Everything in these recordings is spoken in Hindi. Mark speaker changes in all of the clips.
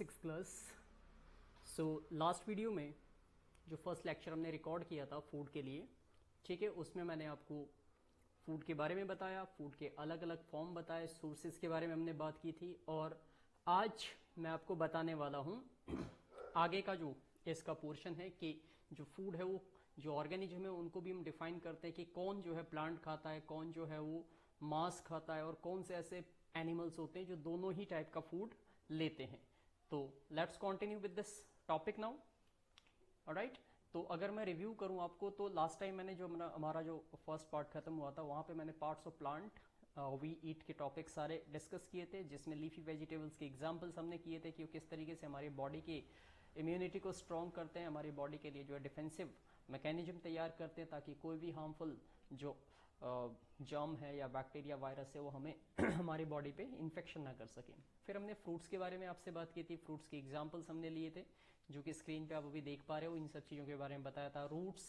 Speaker 1: Six class. So last video में जो फर्स्ट लेक्चर हमने रिकॉर्ड किया था फूड के लिए, ठीक है, उसमें मैंने आपको फूड के बारे में बताया, फूड के अलग अलग फॉर्म बताए, सोर्सेज के बारे में हमने बात की थी। और आज मैं आपको बताने वाला हूँ आगे का जो इसका पोर्शन है कि जो फूड है वो जो ऑर्गेनिज्म है उनको भी हम डिफाइन करते हैं कि कौन जो है प्लांट खाता है, कौन जो है वो मांस खाता है और कौन से ऐसे एनिमल्स होते हैं जो दोनों ही टाइप का फूड लेते हैं। तो let's continue with this topic now. Alright, तो अगर मैं रिव्यू करूं आपको तो लास्ट टाइम मैंने जो हमारा जो फर्स्ट पार्ट खत्म हुआ था वहां पे मैंने parts of plant we eat के टॉपिक सारे डिस्कस किए थे, जिसमें लीफी वेजिटेबल्स के एग्जांपल्स हमने किए थे कि वो किस तरीके से हमारी बॉडी की इम्यूनिटी को स्ट्रॉन्ग करते हैं, हमारी बॉडी के लिए जो है डिफेंसिव मैकेनिज्म तैयार करते हैं ताकि कोई भी हार्मफुल जो जर्म है या बैक्टीरिया वायरस है वो हमें हमारी बॉडी पे इन्फेक्शन ना कर सके। फिर हमने फ्रूट्स के बारे में आपसे बात की थी, फ्रूट्स के एग्जांपल्स हमने लिए थे जो कि स्क्रीन पे आप अभी देख पा रहे हो, इन सब चीज़ों के बारे में बताया था। रूट्स,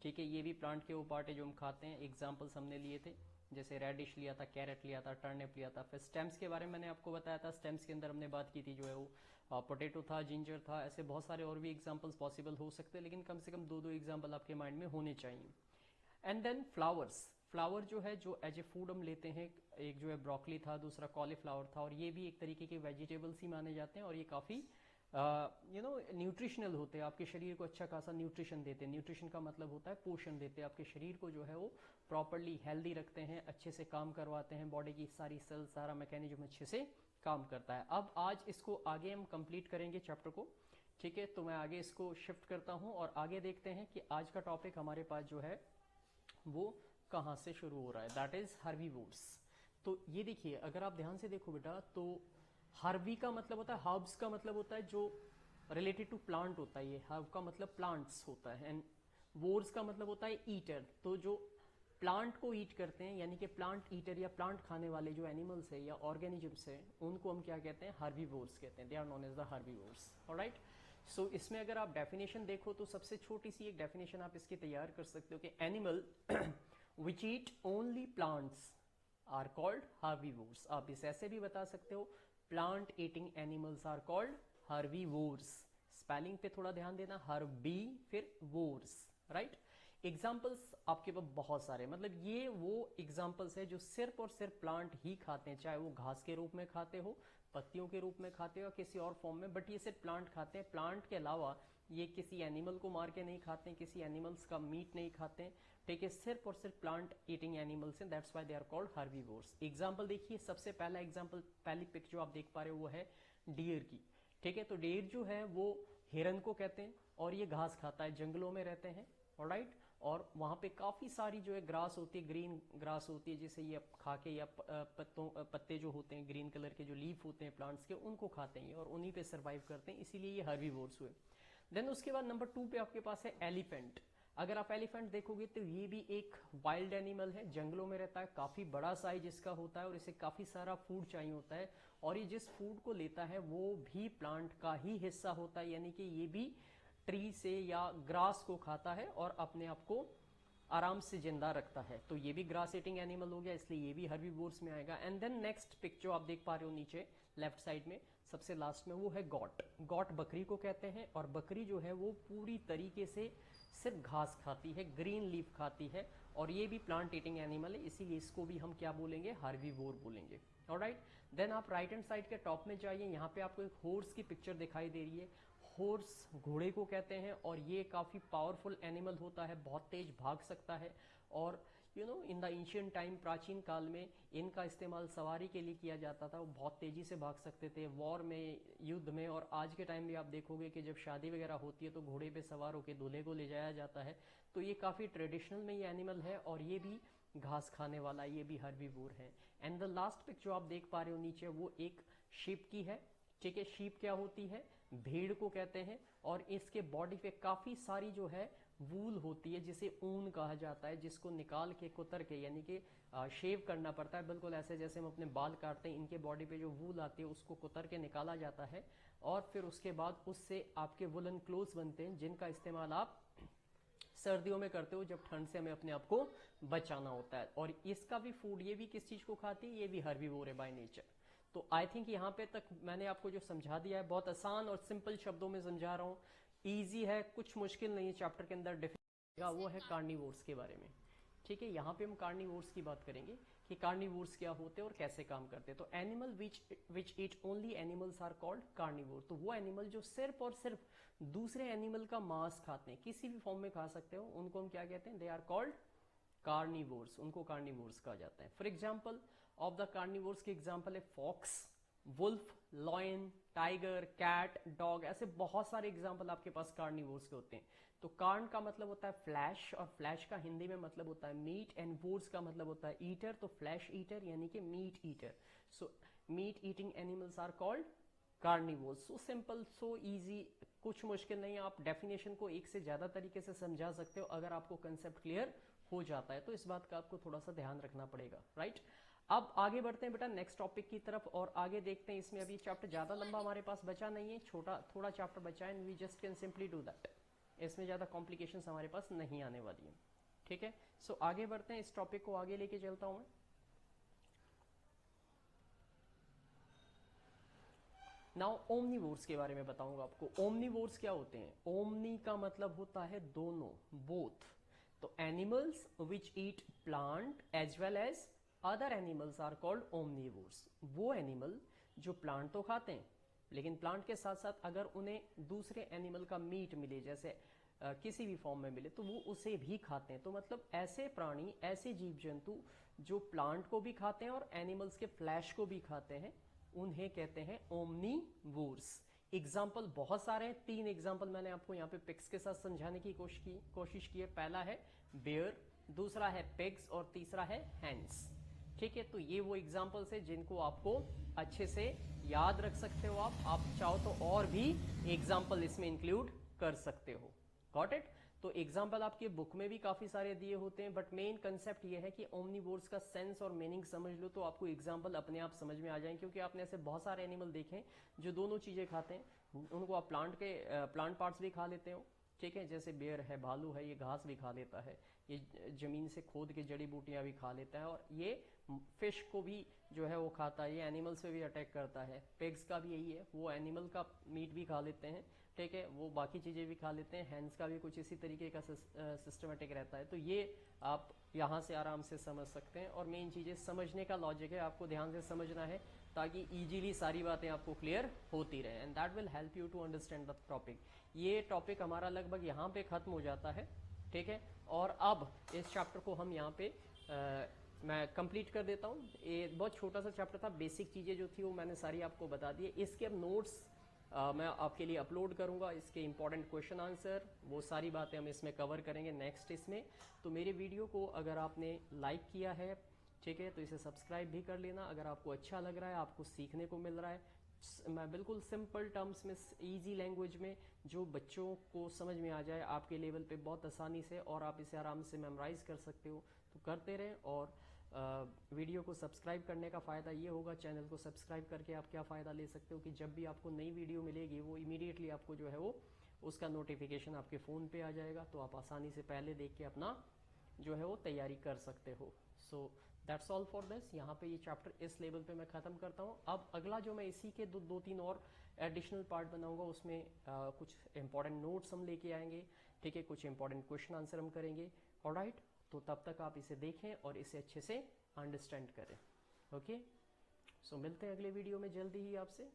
Speaker 1: ठीक है, ये भी प्लांट के वो पार्ट है जो हम खाते हैं, एग्जाम्पल्स हमने लिए थे, जैसे रेडिश लिया था, कैरेट लिया था, टर्निप लिया था। फिर स्टेम्स के बारे में मैंने आपको बताया था, स्टेम्स के अंदर हमने बात की थी जो है वो पोटैटो था, जिंजर था, ऐसे बहुत सारे और भी एग्जाम्पल्स पॉसिबल हो सकते हैं, लेकिन कम से कम दो दो एग्जाम्पल आपके माइंड में होने चाहिए। एंड देन फ्लावर्स, फ्लावर जो है जो एज ए फूड हम लेते हैं, एक जो है ब्रोकली था, दूसरा कॉलीफ्लावर था, और ये भी एक तरीके के वेजिटेबल्स ही माने जाते हैं और ये काफ़ी न्यूट्रिशनल होते हैं, आपके शरीर को अच्छा खासा न्यूट्रिशन देते हैं। न्यूट्रिशन का मतलब होता है पोषण देते हैं, आपके शरीर को जो है वो प्रॉपरली हेल्दी रखते हैं, अच्छे से काम करवाते हैं, बॉडी की सारी सेल सारा मैकेनिज्म अच्छे से काम करता है। अब आज इसको आगे हम कंप्लीट करेंगे चैप्टर को, ठीक है, तो मैं आगे इसको शिफ्ट करता हूं और आगे देखते हैं कि आज का टॉपिक हमारे पास जो है वो कहां से शुरू हो रहा है, दैट इज हर्बीवोर्स। तो ये देखिए, अगर आप ध्यान से देखो बेटा, तो हर्बी का मतलब होता है, हर्ब्स का मतलब होता है जो रिलेटेड टू प्लांट होता है, ये हर्ब का मतलब प्लांट्स होता है, एंड वोर्स का मतलब होता है ईटर। तो जो प्लांट को ईट करते हैं, यानी कि प्लांट ईटर या प्लांट खाने वाले जो एनिमल्स है या ऑर्गेनिजम्स है, उनको हम क्या कहते हैं, हर्बीवोर्स कहते हैं। They are known as the herbivores. Alright, so इसमें अगर आप डेफिनेशन देखो तो सबसे छोटी सी एक डेफिनेशन आप इसकी तैयार कर सकते हो कि animal which eat only plants are called herbivores. आप इसे ऐसे भी बता सकते हो, plant eating animals are called herbivores. Spelling पे थोड़ा ध्यान देना, हर्बी फिर वोर्स, राइट। एग्जाम्पल्स आपके पास बहुत सारे, मतलब ये वो एग्जाम्पल्स है जो सिर्फ और सिर्फ प्लांट ही खाते हैं, चाहे वो घास के रूप में खाते हो, पत्तियों के रूप में खाते हो या किसी और फॉर्म में, बट ये सिर्फ प्लांट खाते हैं। प्लांट के अलावा ये किसी एनिमल को मार के नहीं खाते हैं, किसी एनिमल्स का मीट नहीं खाते हैं, ठीक है, सिर्फ और सिर्फ प्लांट ईटिंग एनिमल्स हैं, that's why they are called herbivores. Example देखिए, सबसे पहला एग्जाम्पल, पहली पिक जो आप देख पा रहे हो वो है डियर की, ठीक है। तो डियर जो है वो हिरन को कहते हैं और ये घास खाता है, जंगलों में रहते हैं, ऑलराइट। और वहां पे काफी सारी जो है ग्रास होती है, ग्रीन ग्रास होती है, जिसे ये खा के या पत्ते जो होते हैं ग्रीन कलर के जो लीफ होते हैं प्लांट्स के, उनको खाते हैं और उन्हीं पे सरवाइव करते हैं, इसीलिए ये हर्बीवोर्स हुए। देन उसके बाद नंबर 2 पे आपके पास है एलिफेंट। अगर आप एलिफेंट देखोगे तो ये भी एक वाइल्ड एनिमल है, जंगलों में रहता है, काफी बड़ा साइज इसका होता है और इसे काफी सारा फूड चाहिए होता है, और ये जिस फूड को लेता है वो भी प्लांट का ही हिस्सा होता है, यानी कि ये भी ट्री से या ग्रास को खाता है और अपने आप को आराम से जिंदा रखता है। तो ये भी ग्रास ईटिंग एनिमल हो गया, इसलिए ये भी हर्बीवोर्स में आएगा। एंड देन नेक्स्ट पिक जो आप देख पा रहे हो नीचे लेफ्ट साइड में सबसे लास्ट में, वो है गॉट। गॉट बकरी को कहते हैं और बकरी जो है वो पूरी तरीके से सिर्फ घास खाती है, ग्रीन लीफ खाती है, और ये भी प्लांट ईटिंग एनिमल है, इसीलिए इसको भी हम क्या बोलेंगे, हर्बीवोर बोलेंगे। ऑलराइट, देन आप राइट हैंड साइड के टॉप में जाइए, यहाँ पे आपको एक हॉर्स की पिक्चर दिखाई दे रही है। हॉर्स घोड़े को कहते हैं और ये काफी पावरफुल एनिमल होता है, बहुत तेज भाग सकता है, और इन द एंशिएंट टाइम, प्राचीन काल में इनका इस्तेमाल सवारी के लिए किया जाता था, वो बहुत तेजी से भाग सकते थे वॉर में, युद्ध में, और आज के टाइम में आप देखोगे कि जब शादी वगैरह होती है तो घोड़े पे सवार होकर दूल्हे को ले जाया जाता है। तो ये काफी ट्रेडिशनल में ये एनिमल है और ये भी घास खाने वाला, ये भी हर्बीवोर है। एंड द लास्ट पिक जो आप देख पा रहे हो नीचे, वो एक शीप की है, ठीक है। शीप क्या होती है, भेड़ को कहते हैं, और इसके बॉडी पे काफी सारी जो है वूल होती है, जिसे ऊन कहा जाता है, जिसको निकाल के कुतर के, यानी कि शेव करना पड़ता है, बिल्कुल ऐसे जैसे हम अपने बाल काटते हैं, इनके बॉडी पे जो वूल आती है उसको कुतर के निकाला जाता है, और फिर उसके बाद उससे आपके वुलन क्लोथ्स बनते हैं, जिनका इस्तेमाल आप सर्दियों में करते हो जब ठंड से हमें अपने आप को बचाना होता है। और इसका भी फूड, ये भी किस चीज को खाती है, ये भी हर्बीवोर है बाय नेचर। तो आई थिंक यहाँ पे तक मैंने आपको जो समझा दिया है, बहुत आसान और सिंपल शब्दों में समझा रहा हूँ, ईजी है, कुछ मुश्किल नहीं है। चैप्टर के अंदर डिफिनेशन वो है कार्निवोर्स के बारे में। ठीक है, यहाँ पे हम कार्निवोर्स की बात करेंगे कि कार्निवोर्स क्या होते हैं और कैसे काम करते हैं। तो animal which eat only animals are called carnivore. तो वो एनिमल जो सिर्फ और सिर्फ दूसरे एनिमल का मांस खाते हैं, किसी भी फॉर्म में खा सकते हो, उनको हम क्या कहते हैं? They are called carnivores. उनको कार्निवोर्स कहा जाता है। For example of the carnivores के एग्जाम्पल है fox, wolf, lion, tiger, cat, dog. ऐसे बहुत सारे एग्जाम्पल आपके पास कार्निवोर्स के होते हैं। तो कार्न का मतलब होता है फ्लैश, और फ्लैश का हिंदी में मतलब होता है मीट, एंड वोर्स का मतलब होता है ईटर। तो फ्लैश ईटर यानी कि meat eater. So meat eating animals are called carnivores. So simple, so easy, कुछ मुश्किल नहीं। आप डेफिनेशन को एक से ज्यादा तरीके से समझा सकते हो अगर आपको कंसेप्ट क्लियर हो जाता है। तो इस बात का आपको थोड़ा सा ध्यान रखना पड़ेगा, राइट। अब आगे बढ़ते हैं बेटा नेक्स्ट टॉपिक की तरफ, और आगे देखते हैं। इसमें अभी चैप्टर ज्यादा लंबा हमारे पास बचा नहीं है, छोटा थोड़ा चैप्टर बचा है, and we just can simply do that. इसमें ज़्यादा कॉम्प्लिकेशंस हमारे पास नहीं आने वाली हैं। ठीक है, सो आगे बढ़ते हैं, इस टॉपिक को आगे लेके चलता हूं मैं। नाउ ओमनीवोर्स के बारे में बताऊंगा आपको। ओमनीवोर्स क्या होते हैं? ओमनी का मतलब होता है दोनों, बोथ। तो animals which eat plant as well as other animals are called omnivores. वो एनिमल जो प्लांट तो खाते हैं, लेकिन प्लांट के साथ साथ अगर उन्हें दूसरे एनिमल का मीट मिले, जैसे किसी भी फॉर्म में मिले, तो वो उसे भी खाते हैं। तो मतलब ऐसे प्राणी, ऐसे जीव जंतु जो प्लांट को भी खाते हैं और एनिमल्स के फ्लैश को भी खाते हैं, उन्हें कहते हैं ओमनीवोर्स। एग्जाम्पल बहुत सारे हैं, 3 एग्जाम्पल मैंने आपको यहाँ पे पिग्स के साथ समझाने की कोशिश की है। पहला है बेयर, दूसरा है पिग्स, और तीसरा है हैंस। ठीक है, तो ये वो एग्जाम्पल्स है जिनको आपको अच्छे से याद रख सकते हो। आप चाहो तो और भी एग्जाम्पल इसमें इंक्लूड कर सकते हो। Got it? तो एग्जाम्पल आपके बुक में भी काफी सारे दिए होते हैं, बट मेन कंसेप्ट ये है कि ओमनीवोर्स का सेंस और मीनिंग समझ लो तो आपको एग्जाम्पल अपने आप समझ में आ जाएं, क्योंकि आपने ऐसे बहुत सारे एनिमल देखे हैं जो दोनों चीजें खाते हैं। उनको आप प्लांट पार्ट्स भी खा लेते हो, ठीक है, जैसे बेयर है, भालू है, ये घास भी खा लेता है, ये जमीन से खोद के जड़ी बूटियां भी खा लेता है, और ये फिश को भी जो है वो खाता है, ये एनिमल्स पे भी अटैक करता है। पिग्स का भी यही है, वो एनिमल का मीट भी खा लेते हैं, ठीक है, वो बाकी चीज़ें भी खा लेते हैं। हैंड्स का भी कुछ इसी तरीके का सिस्टमेटिक रहता है। तो ये आप यहाँ से आराम से समझ सकते हैं, और मेन चीज़ें समझने का लॉजिक है, आपको ध्यान से समझना है ताकि इजीली सारी बातें आपको क्लियर होती रहे, and that will help you to understand the topic. ये टॉपिक हमारा लगभग यहाँ पे ख़त्म हो जाता है, ठीक है। और अब इस चैप्टर को हम यहाँ पे मैं कंप्लीट कर देता हूँ। ये बहुत छोटा सा चैप्टर था, बेसिक चीज़ें जो थी वो मैंने सारी आपको बता दी। इसके अब नोट्स मैं आपके लिए अपलोड करूंगा, इसके इंपॉर्टेंट क्वेश्चन आंसर, वो सारी बातें हम इसमें कवर करेंगे नेक्स्ट इसमें। तो मेरे वीडियो को अगर आपने लाइक किया है, ठीक है, तो इसे सब्सक्राइब भी कर लेना। अगर आपको अच्छा लग रहा है, आपको सीखने को मिल रहा है, मैं बिल्कुल सिंपल टर्म्स में, इजी लैंग्वेज में, जो बच्चों को समझ में आ जाए आपके लेवल पे बहुत आसानी से, और आप इसे आराम से मेमोराइज कर सकते हो, तो करते रहें। और वीडियो को सब्सक्राइब करने का फ़ायदा ये होगा, चैनल को सब्सक्राइब करके आप क्या फ़ायदा ले सकते हो कि जब भी आपको नई वीडियो मिलेगी वो इमीडिएटली आपको जो है वो उसका नोटिफिकेशन आपके फ़ोन पे आ जाएगा, तो आप आसानी से पहले देख के अपना जो है वो तैयारी कर सकते हो। So that's all for this. यहाँ पे ये चैप्टर इस लेवल पे मैं ख़त्म करता हूँ। अब अगला जो मैं इसी के दो तीन और एडिशनल पार्ट बनाऊंगा, उसमें कुछ इंपॉर्टेंट नोट्स हम लेके आएंगे, ठीक है, कुछ इंपॉर्टेंट क्वेश्चन आंसर हम करेंगे। ऑलराइट, तो तब तक आप इसे देखें और इसे अच्छे से अंडरस्टैंड करें। ओके, सो मिलते हैं अगले वीडियो में जल्दी ही आपसे।